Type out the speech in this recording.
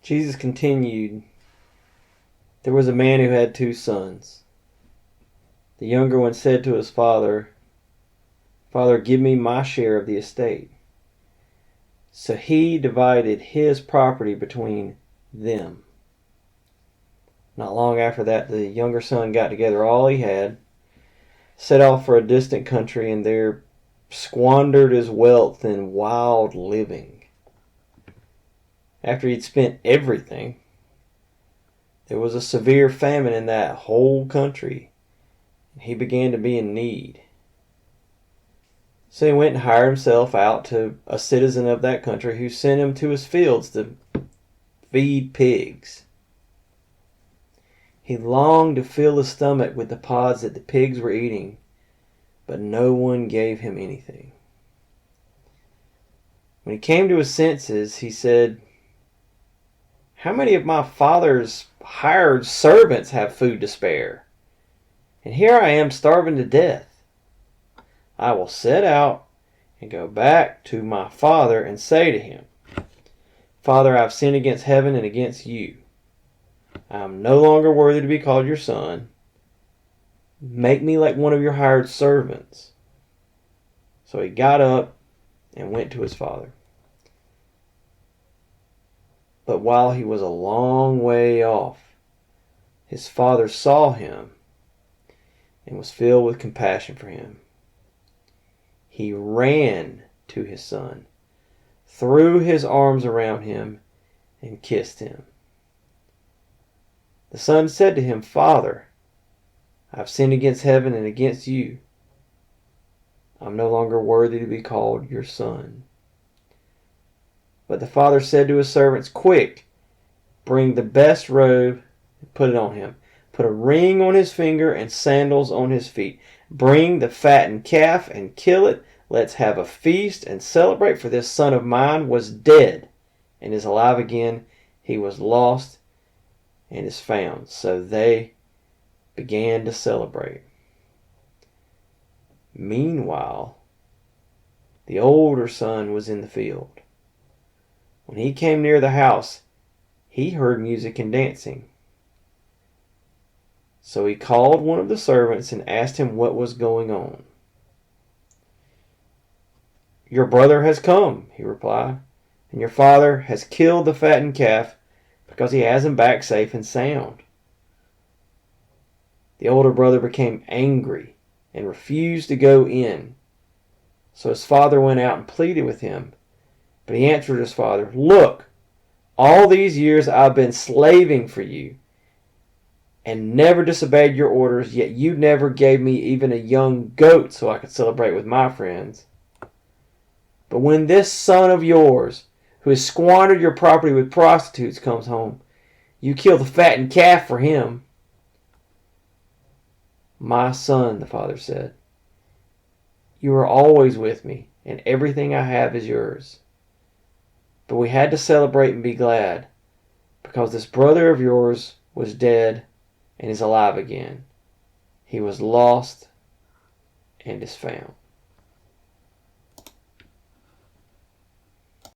Jesus continued, "There was a man who had 2 sons. The younger one said to his father, 'Father, give me my share of the estate.' So he divided his property between them. Not long after that, the younger son got together all he had, set off for a distant country, and there squandered his wealth in wild living. After he'd spent everything, there was a severe famine in that whole country, and he began to be in need. So he went and hired himself out to a citizen of that country who sent him to his fields to feed pigs. He longed to fill his stomach with the pods that the pigs were eating, but no one gave him anything. When he came to his senses, he said, 'How many of my father's hired servants have food to spare? And here I am starving to death. I will set out and go back to my father and say to him, Father, I have sinned against heaven and against you. I am no longer worthy to be called your son. Make me like one of your hired servants.' So he got up and went to his father. But while he was a long way off, his father saw him and was filled with compassion for him. He ran to his son, threw his arms around him, and kissed him. The son said to him, 'Father, I have sinned against heaven and against you. I am no longer worthy to be called your son.' But the father said to his servants, 'Quick, bring the best robe and put it on him. Put a ring on his finger and sandals on his feet. Bring the fattened calf and kill it. Let's have a feast and celebrate, for this son of mine was dead and is alive again. He was lost and is found.' So they began to celebrate. Meanwhile, the older son was in the field. When he came near the house, he heard music and dancing. So he called one of the servants and asked him what was going on. 'Your brother has come,' he replied, 'and your father has killed the fattened calf because he has him back safe and sound.' The older brother became angry and refused to go in. So his father went out and pleaded with him. But he answered his father, 'Look, all these years I've been slaving for you and never disobeyed your orders, yet you never gave me even a young goat so I could celebrate with my friends. But when this son of yours, who has squandered your property with prostitutes, comes home, you kill the fattened calf for him.' 'My son,' the father said, 'you are always with me, and everything I have is yours. But we had to celebrate and be glad, because this brother of yours was dead and is alive again. He was lost and is found.'"